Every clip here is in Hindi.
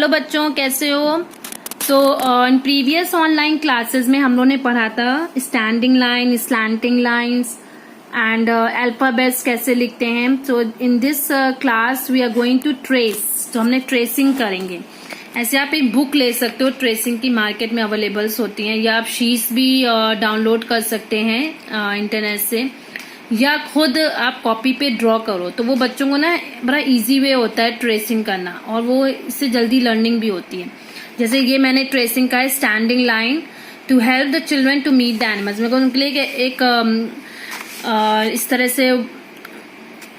हेलो बच्चों, कैसे हो। तो इन प्रीवियस ऑनलाइन क्लासेस में हम लोगों ने पढ़ा था standing line, slanting lines and alphabets कैसे लिखते हैं। So in this class we are going to trace. तो हमने ट्रेसिंग करेंगे। ऐसे आप एक बुक ले सकते हो, ट्रेसिंग की मार्केट में अवेलेबल्स होती हैं, या आप शीट्स भी डाउनलोड कर सकते हैं इंटरनेट से, या खुद आप कॉपी पे ड्रॉ करो। तो वो बच्चों को ना बड़ा इजी वे होता है ट्रेसिंग करना, और वो इससे जल्दी लर्निंग भी होती है। जैसे ये मैंने ट्रेसिंग का है, standing line to help the children to meet the animals. मेरे को उनके लिए एक इस तरह से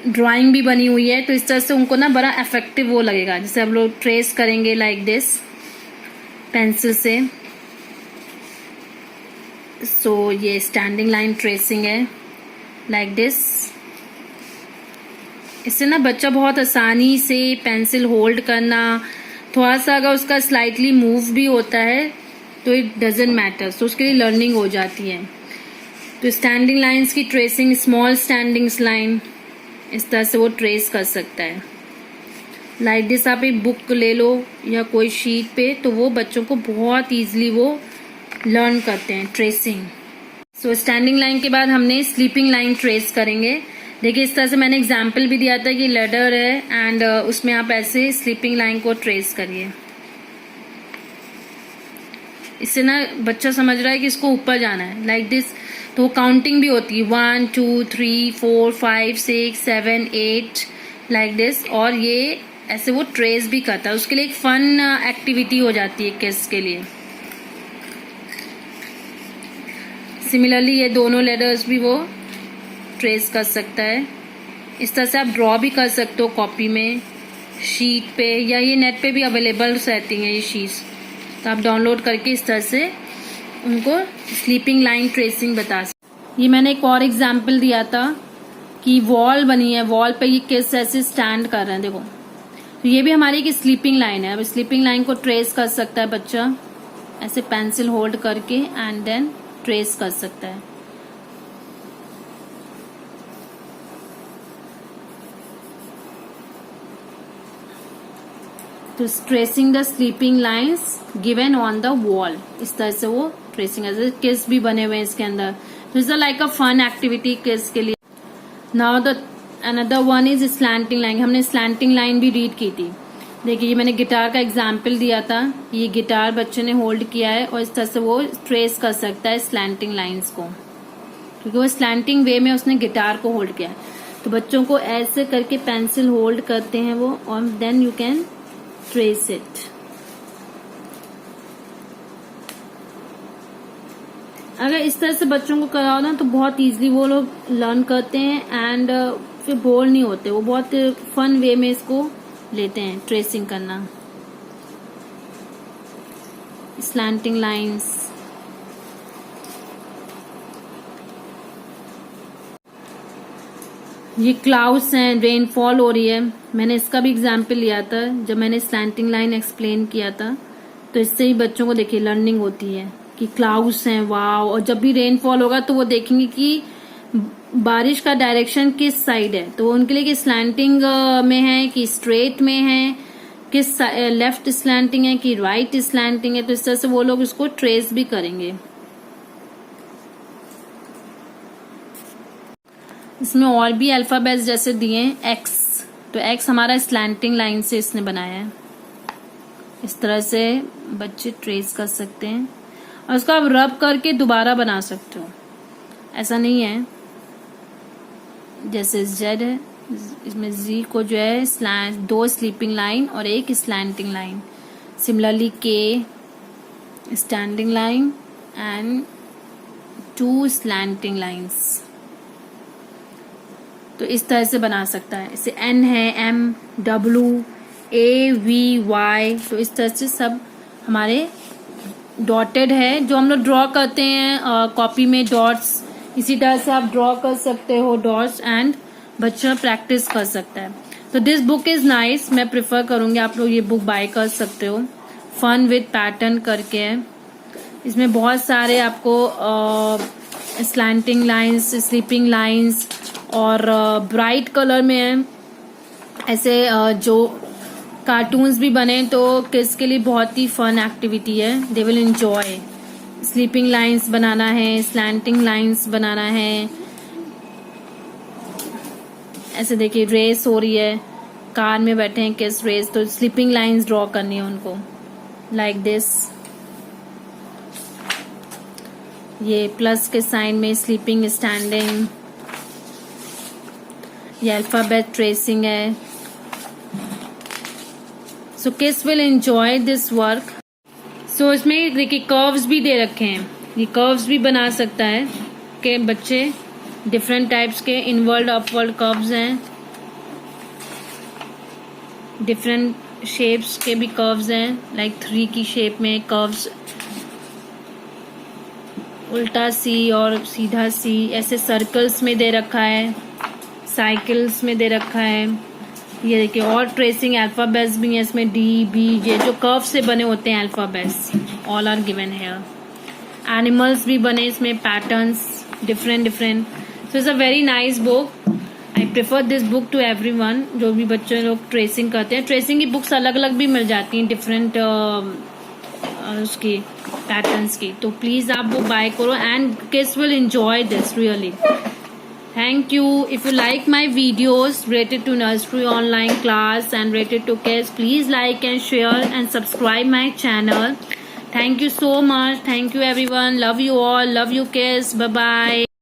ड्राइंग भी बनी हुई है, तो इस तरह से उनको ना बड़ा इफेक्टिव वो लगेगा। जैसे हम लोग ट्रेस करेंगे लाइक दिस पेंसिल से। सो ये स्टैंडिंग लाइन ट्रेसिंग है लाइक दिस। इससे ना बच्चा बहुत आसानी से पेंसिल होल्ड करना, थोड़ा सा अगर उसका स्लाइटली मूव भी होता है तो इट डजेंट मैटर, तो उसके लिए लर्निंग हो जाती है। तो स्टैंडिंग लाइंस की ट्रेसिंग, स्मॉल स्टैंडिंग लाइन, इस तरह से वो ट्रेस कर सकता है लाइक दिस। आप एक बुक ले लो या कोई शीट पे, तो वो बच्चों को बहुत ईजिली वो लर्न करते हैं ट्रेसिंग। सो स्टैंडिंग लाइन के बाद हमने स्लीपिंग लाइन ट्रेस करेंगे। देखिए इस तरह से मैंने एग्जाम्पल भी दिया था कि लेडर है एंड उसमें आप ऐसे स्लीपिंग लाइन को ट्रेस करिए। इससे ना बच्चा समझ रहा है कि इसको ऊपर जाना है लाइक दिस। तो काउंटिंग भी होती है 1 2 3 4 5 6 7 8 लाइक दिस, और ये ऐसे वो ट्रेस भी करता है। उसके लिए एक फन एक्टिविटी हो जाती है किड्स के लिए। सिमिलरली ये दोनों लेटर्स भी वो ट्रेस कर सकता है। इस तरह से आप ड्रॉ भी कर सकते हो कॉपी में, शीट पे, या ये नेट पे भी अवेलेबल रहती हैं ये शीट्स, तो आप डाउनलोड करके इस तरह से उनको स्लीपिंग लाइन ट्रेसिंग बता सकते। ये मैंने एक और एग्जाम्पल दिया था कि वॉल बनी है, वॉल पे ये किस ऐसे स्टैंड कर रहे हैं, देखो। तो ये भी हमारी एक स्लीपिंग लाइन है। अब स्लीपिंग लाइन को ट्रेस कर सकता है बच्चा ऐसे पेंसिल होल्ड करके, एंड देन ट्रेस कर सकता है। तो tracing the sleeping lines given on the wall, इस तरह से वो ट्रेसिंग, ऐसे किस भी बने हुए हैं इसके अंदर। तो it's like a fun activity किस के लिए। Now the another one is slanting line. हमने स्लैंटिंग लाइन भी रीड की थी। देखिए ये मैंने गिटार का एग्जाम्पल दिया था। ये गिटार बच्चे ने होल्ड किया है और इस तरह से वो ट्रेस कर सकता है स्लैंटिंग लाइंस को, क्योंकि वो स्लैंटिंग वे में उसने गिटार को होल्ड किया है। तो बच्चों को ऐसे करके पेंसिल होल्ड करते हैं वो, और then you can trace it. अगर इस तरह से बच्चों को कराओ ना, तो बहुत इजीली वो लोग लर्न करते हैं एंड फिर बोर नहीं होते। वो बहुत फन वे में इसको लेते हैं ट्रेसिंग करना, स्लैंटिंग लाइंस। ये क्लाउड्स हैं, रेनफॉल हो रही है। मैंने इसका भी एग्जाम्पल लिया था जब मैंने स्लैंटिंग लाइन एक्सप्लेन किया था। तो इससे ही बच्चों को देखिए लर्निंग होती है कि क्लाउड्स हैं, वाव। और जब भी रेनफॉल होगा तो वो देखेंगे कि बारिश का डायरेक्शन किस साइड है, तो वो उनके लिए कि स्लैंटिंग में है कि स्ट्रेट में है, किस लेफ्ट स्लैंटिंग है कि राइट स्लैंटिंग है। तो इस तरह से वो लोग इसको ट्रेस भी करेंगे। इसमें और भी अल्फाबेट्स जैसे दिए हैं, एक्स। तो एक्स हमारा स्लैंटिंग लाइन से इसने बनाया है। इस तरह से बच्चे ट्रेस कर सकते हैं, और उसको आप रब करके दोबारा बना सकते हो। ऐसा नहीं है जैसे जेड है, इसमें जी को जो है दो स्लीपिंग लाइन और एक स्लैंटिंग लाइन। सिमिलरली के standing line and 2 slanting lines. तो इस तरह से बना सकता है। इसे एन है, M, W, A, V, Y. तो इस तरह से सब हमारे डॉटेड है, जो हम लोग ड्रॉ करते हैं कॉपी में डॉट्स। इसी तरह से आप ड्रॉ कर सकते हो डॉट्स, एंड बच्चा प्रैक्टिस कर सकता है। तो दिस बुक इज नाइस। मैं प्रेफर करूंगी आप लोग ये बुक बाय कर सकते हो। फन विद पैटर्न करके है। इसमें बहुत सारे आपको स्लैंटिंग लाइंस, स्लीपिंग लाइंस और ब्राइट कलर में है। ऐसे जो कार्टून्स भी बने तो किड्स के लिए बहुत ही फन एक्टिविटी है, they will enjoy. Sleeping lines बनाना है, स्लैंटिंग लाइंस बनाना है, ऐसे देखिए रेस हो रही है, कार में बैठे हैं किस रेस, तो स्लीपिंग लाइंस ड्रॉ करनी है उनको लाइक दिस। ये प्लस के साइन में स्लीपिंग, स्टैंडिंग, ये अल्फाबेट ट्रेसिंग है। So kids will enjoy this work. So इसमें देखिए कर्व्स भी दे रखे हैं, ये कर्व्स भी बना सकता है कि बच्चे डिफरेंट टाइप्स के इनवर्ड अपवर्ड कर्व्स हैं, डिफरेंट शेप्स के भी कर्व्स हैं, लाइक 3 की शेप में कर्व्स, उल्टा सी और सीधा सी, ऐसे सर्कल्स में दे रखा है, साइकिल्स में दे रखा है। ये देखिए और ट्रेसिंग अल्फाबेट्स भी हैं इसमें, डी बी जे, जो कर्व से बने होते हैं alphabets, all are given here. Animals भी बने इसमें, patterns different. So it's a very nice book, I prefer this book to everyone. जो भी बच्चे लोग ट्रेसिंग करते हैं, ट्रेसिंग की बुक्स अलग अलग भी मिल जाती हैं डिफरेंट उसकी पैटर्न्स की, तो प्लीज आप वो बाय करो and kids will enjoy this really. Thank you. If you like my videos related to nursery online class and related to kids, please like and share and subscribe my channel. Thank you so much. Thank you everyone. Love you all. Love you kids. Bye bye.